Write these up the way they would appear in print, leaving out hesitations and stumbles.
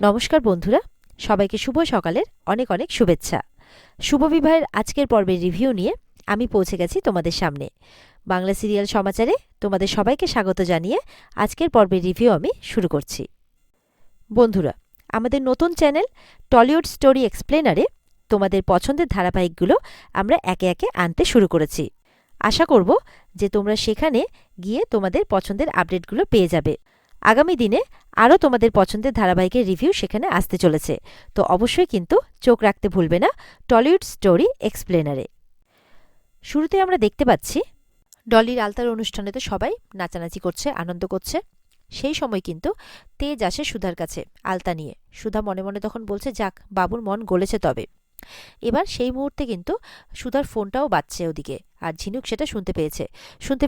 নমস্কার বন্ধুরা, সবাইকে শুভ সকালের অনেক অনেক শুভেচ্ছা। শুভ বিবাহের আজকের পর্বের রিভিউ নিয়ে আমি পৌঁছে গেছি তোমাদের সামনে। বাংলা সিরিয়াল সমাচারে তোমাদের সবাইকে স্বাগত জানিয়ে আজকের পর্বের রিভিউ আমি শুরু করছি। বন্ধুরা, আমাদের নতুন চ্যানেল টলিউড স্টোরি এক্সপ্লেনারে তোমাদের পছন্দের ধারাবাহিকগুলো আমরা একে একে আনতে শুরু করেছি। আশা করব যে তোমরা সেখানে গিয়ে তোমাদের পছন্দের আপডেটগুলো পেয়ে যাবে। আগামী দিনে আরও তোমাদের পছন্দের ধারাবাহিকের রিভিউ সেখানে আসতে চলেছে, তো অবশ্যই কিন্তু চোখ রাখতে ভুলবে না টলিউড স্টোরি এক্সপ্লেনারে। শুরুতে আমরা দেখতে পাচ্ছি ডলির আলতার অনুষ্ঠানে তো সবাই নাচানাচি করছে, আনন্দ করছে। সেই সময় কিন্তু তেজ আসে সুধার কাছে আলতা নিয়ে। সুধা মনে মনে তখন বলছে, যাক, বাবুর মন গলেছে তবে। এবার সেই মুহূর্তে কিন্তু সুধার ফোনটাও বাজছে ওদিকে, আর ঝিনুক সেটা শুনতে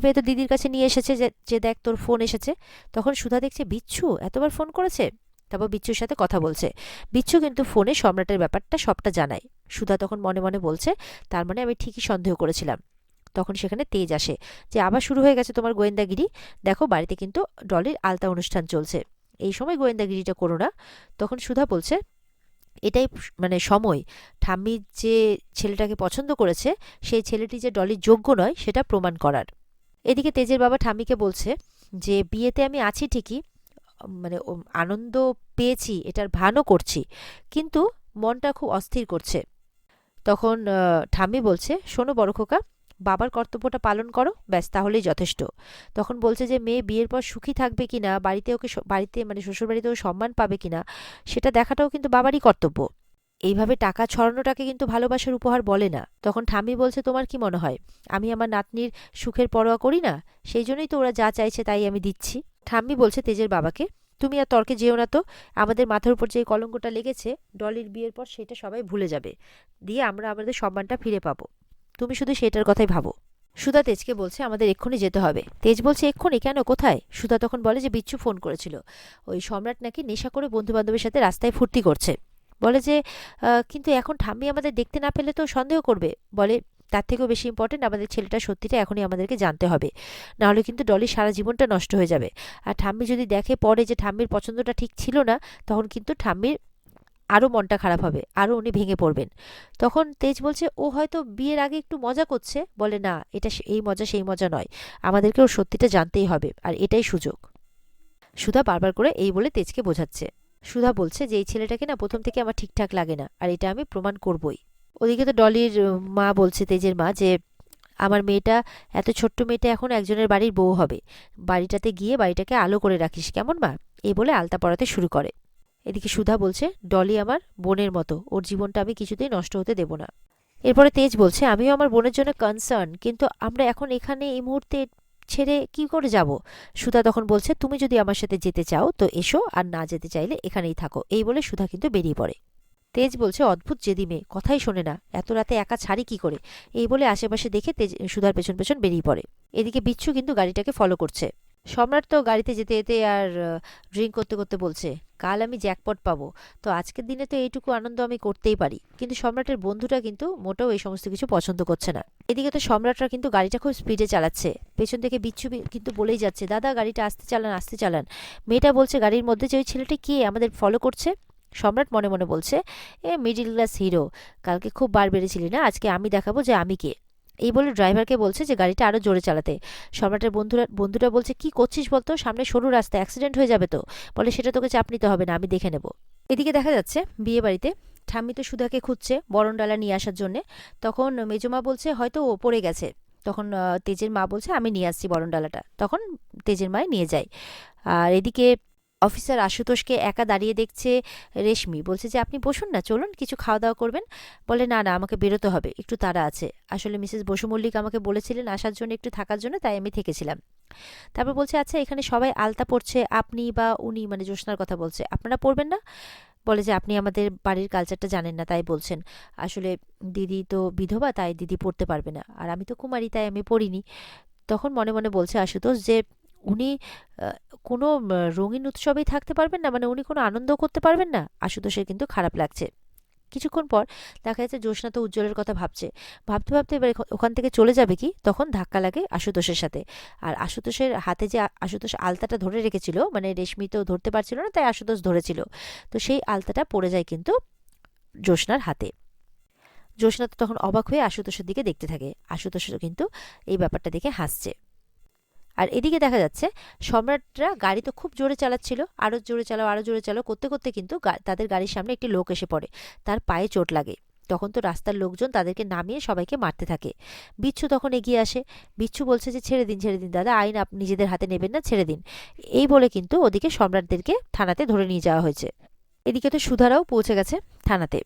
পেয়ে তো দিদির কাছে নিয়ে এসেছে যে দেখ তোর ফোন এসেছে। তখন সুধা দেখছে বিচ্ছু এতবার ফোন করেছে, তারপর বিচ্ছুর সাথে কথা বলছে। বিচ্ছু কিন্তু ফোনে সম্রাটের ব্যাপারটা সবটা জানায়। সুধা তখন মনে মনে বলছে, তার মানে আমি ঠিকই সন্দেহ করেছিলাম। তখন সেখানে তেজ আসে যে আবার শুরু হয়ে গেছে তোমার গোয়েন্দাগিরি, দেখো বাড়িতে কিন্তু ডলির আলতা অনুষ্ঠান চলছে, এই সময় গোয়েন্দাগিরিটা করো না। তখন সুধা বলছে, এটাই মানে সময় ঠাম্মি যে ছেলেটাকে পছন্দ করেছে সেই ছেলেটি যে ডলির যোগ্য নয় সেটা প্রমাণ করার। এদিকে তেজের বাবা ঠাম্মিকে বলছে যে বিয়েতে আমি আছি ঠিকই, মানে আনন্দ পেয়েছি এটার ভানও করছি, কিন্তু মনটা খুব অস্থির করছে। তখন ঠাম্মি বলছে, শোনো বড় খোকা, বাবার কর্তব্যটা পালন করো, ব্যাস তাহলেই যথেষ্ট। তখন বলছে যে মেয়ে বিয়ের পর সুখী থাকবে কিনা, বাড়িতে মানে শ্বশুরবাড়িতেও সম্মান পাবে কিনা, সেটা দেখাটাও কিন্তু বাবারই কর্তব্য। এইভাবে টাকা ছড়ানোটাকে কিন্তু ভালোবাসার উপহার বলে না। তখন ঠাম্মি বলছে, তোমার কি মনে হয় আমি আমার নাতনির সুখের পরোয়া করি না? সেই জন্যই তো ওরা যা চাইছে তাই আমি দিচ্ছি। ঠাম্মি বলছে তেজের বাবাকে, তুমি আর তর্কে যেও না তো, আমাদের মাথার উপর যে কলঙ্কটা লেগেছে ডলির বিয়ের পর সেটা সবাই ভুলে যাবে, দিয়ে আমরা আমাদের সম্মানটা ফিরে পাবো। তুমি শুধু সেটার কথাই ভাবো। সুধা তেজকে বলছে, আমাদের এক্ষুনি যেতে হবে। তেজ বলছে, এক্ষুনি কেন, কোথায়? সুধা তখন বলে যে বিচ্ছু ফোন করেছিল, ওই সম্রাট নাকি নেশা করে বন্ধু বান্ধবের সাথে রাস্তায় ফুর্তি করছে। বলে যে কিন্তু এখন ঠাম্মি আমাদের দেখতে না পেলে তো সন্দেহ করবে। বলে তার থেকেও বেশি ইম্পর্টেন্ট, আমাদের ছেলেটার সত্যিটা এখনই আমাদেরকে জানতে হবে, নাহলে কিন্তু ডলির সারা জীবনটা নষ্ট হয়ে যাবে। আর ঠাম্মি যদি দেখে পরে যে ঠাম্মির পছন্দটা ঠিক ছিল না, তখন কিন্তু ঠাম্মির আরও মনটা খারাপ হবে, আরও উনি ভেঙে পড়বেন। তখন তেজ বলছে, ও হয়তো বিয়ের আগে একটু মজা করছে। বলে না, এটা এই মজা সেই মজা নয়, আমাদেরকে ওর সত্যিটা জানতেই হবে, আর এটাই সুযোগ। সুধা বারবার করে এই বলে তেজকে বোঝাচ্ছে। সুধা বলছে যে এই ছেলেটাকে না প্রথম থেকে আমার ঠিকঠাক লাগে না, আর এটা আমি প্রমাণ করবই। ওদিকে তো ডলির মা বলছে, তেজের মা, যে আমার মেয়েটা, এত ছোট্ট মেয়েটা এখন একজনের বাড়ির বউ হবে, বাড়িটাতে গিয়ে বাড়িটাকে আলো করে রাখিস কেমন মা, এই বলে আলতা পরাতে শুরু করে। এদিকে সুধা বলছে, ডলি আমার বোনের মতো, ওর জীবনটা আমি কিছুতেই নষ্ট হতে দেব না। এরপরে তেজ বলছে, আমিও আমার বোনের জন্য কনসার্ন, কিন্তু আমরা এখন এখানে এই মুহূর্তে ছেড়ে কি করে যাব? সুধা তখন বলছে, তুমি যদি আমার সাথে যেতে চাও তো এসো, আর না যেতে চাইলে এখানেই থাকো। এই বলে সুধা কিন্তু বেরিয়ে পড়ে। তেজ বলছে, অদ্ভুত জেদি মেয়ে, কথাই শোনে না, এত রাতে একা ছাড়ি কি করে? এই বলে আশেপাশে দেখে তেজ সুধার পেছন পেছন বেরিয়ে পড়ে। এদিকে বিচ্ছু কিন্তু গাড়িটাকে ফলো করছে। সম্রাট তো গাড়িতে যেতে যেতে আর ড্রিঙ্ক করতে করতে বলছে, কাল আমি জ্যাকপট পাবো, তো আজকের দিনে তো এইটুকু আনন্দ আমি করতেই পারি। কিন্তু সম্রাটের বন্ধুটা কিন্তু মোটেও এই সমস্ত কিছু পছন্দ করছে না। এদিকে তো সম্রাটরা কিন্তু গাড়িটা খুব স্পিডে চালাচ্ছে। পেছন থেকে বিচ্ছু কিন্তু বলেই যাচ্ছে, দাদা গাড়িটা আস্তে চালান, আস্তে চালান। মেয়েটা বলছে গাড়ির মধ্যে যে ওই ছেলেটি কে আমাদের ফলো করছে। সম্রাট মনে মনে বলছে, এ মিডিল ক্লাস হিরো, কালকে খুব বার বেড়েছিলি না, আজকে আমি দেখাবো যে আমি কে। এই বলে ড্রাইভারকে বলছে যে গাড়িটা আরো জোরে চালাতে। সম্রাটের বন্ধুটা বলছে, কি করছিস বলতো, সামনে সরু রাস্তা, অ্যাক্সিডেন্ট হয়ে যাবে তো। বলে, সেটা তোকে চাপ নিতে হবে না, আমি দেখে নেব। এদিকে দেখা যাচ্ছে বিয়ে বাড়িতে ঠাম্মি তো সুধাকে খুঁজছে বরণডালা নিয়ে আসার জন্যে। তখন মেজমা বলছে হয়তো ও পড়ে গেছে। তখন তেজের মা বলছে, আমি নিয়ে আসছি বরণডালাটা। তখন তেজের মায় নিয়ে যায়। আর এদিকে অফিসার আশুতোষকে একা দাঁড়িয়ে দেখছে রেশমি, বলছে যে আপনি বসুন না, চলুন কিছু খাওয়া দাওয়া করবেন। বলে, না না, আমাকে বেরোতে হবে, একটু তাড়া আছে। আসলে মিসেস বসু মল্লিক আমাকে বলেছিলেন আসার জন্য, একটু থাকার জন্য, তাই আমি থেকেছিলাম। তারপর বলছে, আচ্ছা এখানে সবাই আলতা পড়ছে, আপনি বা উনি, মানে জ্যোৎস্নার কথা বলছে, আপনারা পড়বেন না? বলে যে আপনি আমাদের বাড়ির কালচারটা জানেন না তাই বলছেন। আসলে দিদি তো বিধবা, তাই দিদি পড়তে পারবে না, আর আমি তো কুমারী, তাই আমি পড়িনি। তখন মনে মনে বলছে আশুতোষ যে উনি কোনো রঙিন উৎসবেই থাকতে পারবেন না, মানে উনি কোনো আনন্দ করতে পারবেন না। আশুতোষের কিন্তু খারাপ লাগছে। কিছুক্ষণ পর দেখা যাচ্ছে জ্যোৎস্না তো উজ্জ্বলের কথা ভাবছে, ভাবতে ভাবতে এবার ওখান থেকে চলে যাবে কি, তখন ধাক্কা লাগে আশুতোষের সাথে। আর আশুতোষের হাতে যে আশুতোষ আলতাটা ধরে রেখেছিল, মানে রেশমি তো ধরতে পারছিল না, তাই আশুতোষ ধরেছিল, তো সেই আলতাটা পড়ে যায় কিন্তু জ্যোৎস্নার হাতে। জ্যোৎস্না তো তখন অবাক হয়ে আশুতোষের দিকে দেখতে থাকে, আশুতোষও কিন্তু এই ব্যাপারটা দেখে হাসছে। আর এদিকে দেখা যাচ্ছে সম্রাটরা গাড়ি তো খুব জোরে চালাচ্ছিল, আরো জোরে চালাও আরো জোরে চালাও করতে করতে কিন্তু তাদের গাড়ির সামনে একটি লোক এসে পড়ে, তার পায়ে চোট লাগে। তখন তো রাস্তার লোকজন তাদেরকে নামিয়ে সবাইকে মারতে থাকে। বিচ্ছু তখন এগিয়ে আসে, বিচ্ছু বলছে যে ছেড়ে দিন ছেড়ে দিন দাদা, আইন আপনি নিজেদের হাতে নেবেন না, ছেড়ে দিন। এই বলে কিন্তু ওদিকে সম্রাটদেরকে থানাতে ধরে নিয়ে যাওয়া হয়েছে। এদিকে তো সুধারাও পৌঁছে গেছে থানাতে।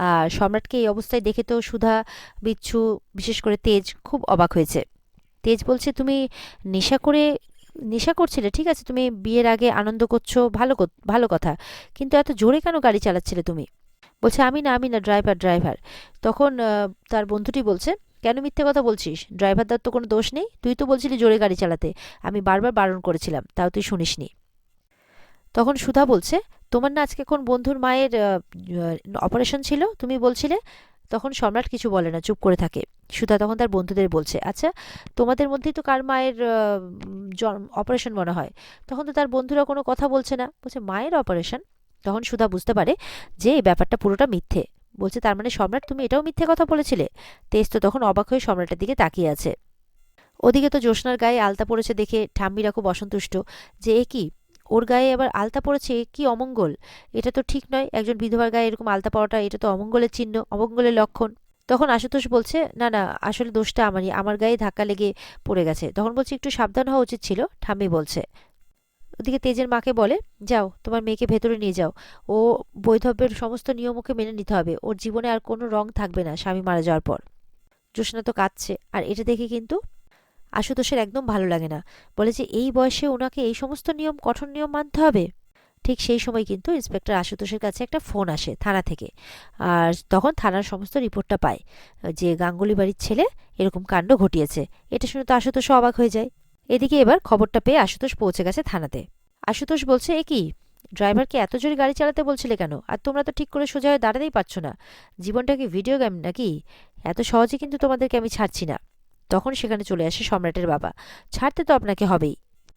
আর সম্রাটকে এই অবস্থায় দেখে তো সুধা, বিচ্ছু, বিশেষ করে তেজ খুব অবাক হয়েছে। তেজ বলছে, তুমি নেশা করছিলে ঠিক আছে, তুমি বিয়ের আগে আনন্দ করছো, ভালো কথা, কিন্তু এত জোরে কেন গাড়ি চালাচ্ছিলে তুমি? বলছে, আমি না ড্রাইভার। তখন তার বন্ধুটি বলছে, কেন মিথ্যে কথা বলছিস? ড্রাইভারদার তো কোনো দোষ নেই, তুই তো বলছিলি জোরে গাড়ি চালাতে, আমি বারবার বারণ করেছিলাম, তাও তুই শুনিসনি। তখন সুধা বলছে, তোমার না আজকে কোন বন্ধুর মায়ের অপারেশন ছিল তুমি বলছিলে? তখন সম্রাট কিছু বলে না, চুপ করে থাকে। সুধা তখন তার বন্ধুদের বলছে, আচ্ছা তোমাদের মধ্যেই তো কার মায়ের অপারেশন মনে হয়? তখন তো তার বন্ধুরা কোনো কথা বলছে না, বলছে মায়ের অপারেশন। তখন সুধা বুঝতে পারে যে এই ব্যাপারটা পুরোটা মিথ্যে। বলছে, তার মানে সম্রাট তুমি এটাও মিথ্যে কথা বলেছিলে? তেজ তো তখন অবাক হয়ে সম্রাটের দিকে তাকিয়ে আছে। ওদিকে তো জ্যোৎস্নার গায়ে আলতা পড়েছে দেখে ঠাম্মিরা খুব অসন্তুষ্ট, যে এ কি, ওর গায়ে আবার আলতা পড়েছে, কি অমঙ্গল, এটা তো ঠিক নয়, একজন বিধবার গায়ে এরকম আলতা পড়াটা, এটা তো অমঙ্গলের চিহ্ন, অমঙ্গলের লক্ষণ। তখন আশুতোষ বলছে, না না, আসলে দোষটা আমারই, আমার গায়ে ধাক্কা লেগে পড়ে গেছে। তখন বলছে, একটু সাবধান হওয়া উচিত ছিল, ঠাম্মি বলছে। ওদিকে তেজের মাকে বলে, যাও তোমার মেয়েকে ভেতরে নিয়ে যাও, ও বৈধব্যের সমস্ত নিয়ম ওকে মেনে নিতে হবে, ওর জীবনে আর কোনো রং থাকবে না স্বামী মারা যাওয়ার পর। জ্যোৎস্না তো কাঁদছে, আর এটা দেখে কিন্তু আশুতোষের একদম ভালো লাগে না, বলে যে এই বয়সে ওনাকে এই সমস্ত নিয়ম, কঠোর নিয়ম মানতে হবে? ঠিক সেই সময় কিন্তু ইন্সপেক্টর আশুতোষের কাছে একটা ফোন আসে থানা থেকে। আর তখন থানার সমস্ত রিপোর্টটা পায় যে গাঙ্গুলি বাড়ির ছেলে এরকম কাণ্ড ঘটিয়েছে। এটা শুনে তো আশুতোষ অবাক হয়ে যায়। এদিকে এবার খবরটা পেয়ে আশুতোষ পৌঁছে গেছে থানাতে। আশুতোষ বলছে, এ কি, ড্রাইভারকে এত জোরে গাড়ি চালাতে বলছিলে কেন? আর তোমরা তো ঠিক করে সোজা হয়ে দাঁড়াতেই পারছো না, জীবনটা কি ভিডিও গেম নাকি? এত সহজে কিন্তু তোমাদেরকে আমি ছাড়ছি না। তখন সেখানে চলে আসে সম্রাটের বাবা। ছাড়তে তো আপনাকে হবেই।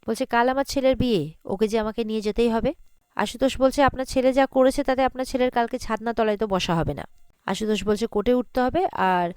বলছে, কাল আমার ছেলের বিয়ে, ওকে যে আমাকে নিয়ে যেতেই হবে। আশুতোষ বলছে, আপনার ছেলে যা করেছে তাতে আপনার ছেলের কালকে ছাদনা তলায় তো বসা হবে না। আশুতোষ বলছে, কোর্টে উঠতে হবে, আর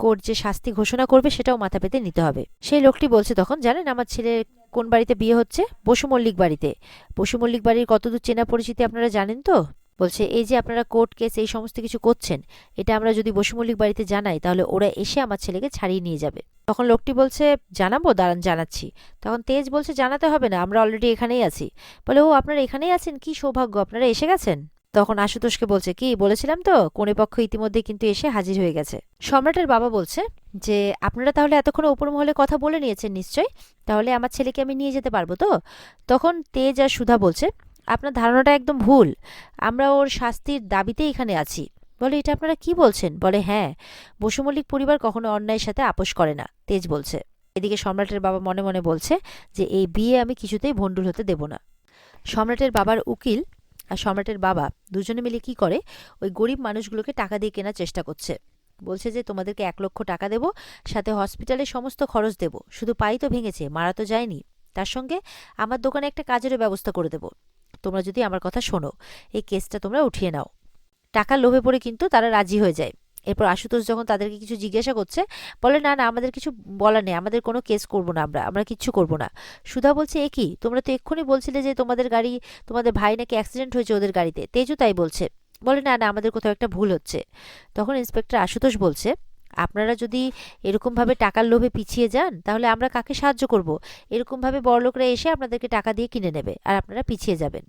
কোর্ট যে শাস্তি ঘোষণা করবে সেটাও মাথা পেতে নিতে হবে। সেই লোকটি বলছে, তখন জানেন আমার ছেলের কোন বাড়িতে বিয়ে হচ্ছে? বসু মল্লিক বাড়িতে। বসু মল্লিক বাড়ির কতদূর চেনা পরিচিতি আপনারা জানেন তো? বলছে, এই যে আপনারা কোর্ট কেস এই সমস্ত কিছু করছেন, এটা আমরা যদি বসু মল্লিক বাড়িতে জানাই তাহলে ওরা এসে আমার ছেলেকে ছাড়িয়ে নিয়ে যাবে। তখন লোকটি বলছে, জানাবো, দাঁড়ান জানাচ্ছি। তখন তেজ বলছে, জানাতে হবে না, আমরা অলরেডি এখানেই আছি। বলে, ও আপনারা এখানেই আছেন, কি সৌভাগ্য, আপনারা এসে গেছেন। তখন আশুতোষকে বলছে, কি বলেছিলাম তো, কনে পক্ষ ইতিমধ্যে কিন্তু এসে হাজির হয়ে গেছে। সম্রাটের বাবা বলছে যে, আপনারা তাহলে এতক্ষণ ওপর মহলে কথা বলে নিয়েছেন নিশ্চয়, তাহলে আমার ছেলেকে আমি নিয়ে যেতে পারবো তো? তখন তেজ আর সুধা বলছে, আপনার ধারণাটা একদম ভুল, আমরা ওর শাস্তির দাবিতে এখানে আছি। বলে, এটা আপনারা কি বলছেন? বলে, হ্যাঁ, বসু মল্লিক পরিবার কখনো অন্যায়ের সাথে আপোষ করে না, তেজ বলছে। এদিকে সম্রাটের বাবা মনে মনে বলছে যে এই বিয়ে আমি কিছুতেই ভণ্ডুল হতে দেব না। সম্রাটের বাবার উকিল আর সম্রাটের বাবা দুজনে মিলে কি করে, ওই গরিব মানুষগুলোকে টাকা দিয়ে কেনার চেষ্টা করছে। বলছে যে তোমাদেরকে 1,00,000 টাকা দেব, সাথে হসপিটালের সমস্ত খরচ দেব, শুধু পাই তো ভেঙেছে, মারা তো যায়নি, তার সঙ্গে আমার দোকানে একটা কাজেরও ব্যবস্থা করে দেব, তোমরা যদি আমার কথা শোনো, এই কেসটা তোমরা উঠিয়ে নাও। টাকার লোভে পড়ে কিন্তু তারা রাজি হয়ে যায়। এরপর আশুতোষ যখন তাদেরকে কিছু জিজ্ঞাসা করছে, বলে, না না, আমাদের কিছু বলার নেই, আমাদের কোনো কেস করবো না, আমরা কিচ্ছু করবো না। সুধা বলছে, এ কি, তোমরা তো এক্ষুনি বলছিলে যে তোমাদের গাড়ি, তোমাদের ভাই নাকি অ্যাক্সিডেন্ট হয়েছে ওদের গাড়িতে। তেজও তাই বলছে। বলে, না না, আমাদের কোথাও একটা ভুল হচ্ছে। তখন ইন্সপেক্টর আশুতোষ বলছে, আপনারা যদি এরকমভাবে টাকার লোভে পিছিয়ে যান তাহলে আমরা কাকে সাহায্য করব? এরকমভাবে বড়লোকরা এসে আপনাদেরকে টাকা দিয়ে কিনে নেবে, আর আপনারা পিছিয়ে যাবেন।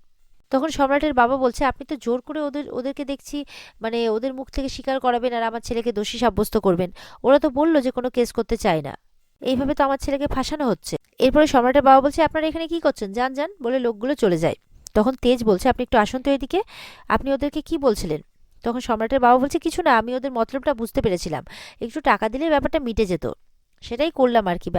তখন সম্রাটের বাবা বলছে, আপনি তো জোর করে ওদেরকে দেখছি, মানে ওদের মুখ থেকে স্বীকার করাবেন আর আমার ছেলেকে দোষী সাব্যস্ত করবেন। ওরা তো বললো যে কোনো কেস করতে চায় না, এইভাবে তো আমার ছেলেকে ফাঁসানো হচ্ছে। এরপরে সম্রাটের বাবা বলছে, আপনারা এখানে কি করছেন, যান যান, বলে লোকগুলো চলে যায়। তখন তেজ বলছে, আপনি একটু আসুন তো এদিকে, আপনি ওদেরকে কি বলছিলেন? তখন সম্রাটের বাবা বলছে, কিছু না, আমি ওদের মতলবটা বুঝতে পেরেছিলাম, একটু টাকা দিলে ব্যাপারটা মিটে যেত, সেটাই করলাম আর কি।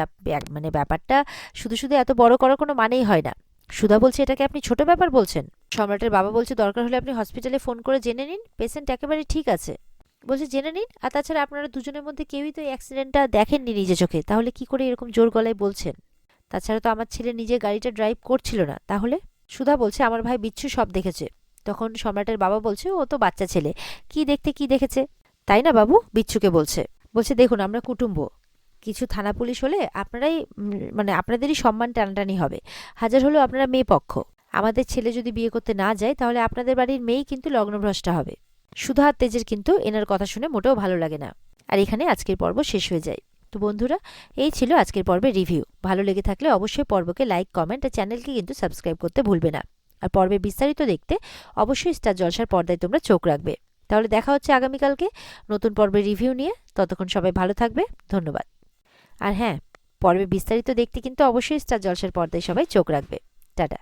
মানে ব্যাপারটা শুধু শুধু এত বড় করার কোনো মানেই হয় না। সুধা বলছে, এটাকে আপনি ছোট ব্যাপার বলছেন? সম্রাটের বাবা বলছে, দরকার হলে আপনি হসপিটালে ফোন করে জেনে নিন, পেশেন্ট একেবারে ঠিক আছে। বলছে, জেনে নিন। আর তাছাড়া আপনারা দুজনের মধ্যে কেউই তো এই অ্যাক্সিডেন্টটা দেখেননি নিজে চোখে, তাহলে কি করে এরকম জোর গলায় বলছেন? তাছাড়া তো আমার ছেলে নিজে গাড়িটা ড্রাইভ করছিল না, তাহলে? সুধা বলছে, আমার ভাই বিচ্ছু সব দেখেছে। তখন সম্রাটের বাবা বলছে, ও তো বাচ্চা ছেলে, কি দেখতে কি দেখেছে, তাই না বাবু? বিচ্ছুকে বলছে। বলছে, দেখুন আমরা কুটুম্ব, কিছু থানা পুলিশ হলে আপনারাই মানে আপনাদেরই সম্মান টানাটানি হবে, হাজার হলেও আপনারা মেয়ে পক্ষ। আমাদের ছেলে যদি বিয়ে করতে না যায় তাহলে আপনাদের বাড়ির মেয়েই কিন্তু লগ্নভ্রষ্টা হবে। সুধা আর তেজের কিন্তু এনার কথা শুনে মোটেও ভালো লাগে না। আর এখানে আজকের পর্ব শেষ হয়ে যায়। তো বন্ধুরা, এই ছিল আজকের পর্বের রিভিউ। ভালো লেগে থাকলে অবশ্যই পর্বকে লাইক, কমেন্ট আর চ্যানেলকে কিন্তু সাবস্ক্রাইব করতে ভুলবে না। আর পর্বে বিস্তারিত দেখতে অবশ্যই স্টার জলসার পর্দায় তোমরা চোখ রাখবে। তাহলে দেখা হচ্ছে আগামীকালকে নতুন পর্বের রিভিউ নিয়ে। ততক্ষণ সবাই ভালো থাকবে। ধন্যবাদ। আর হ্যাঁ, পর্বে বিস্তারিত দেখতে কিন্তু অবশ্যই স্টার জলসার পর্দায় সবাই চোখ রাখবে। টাটা।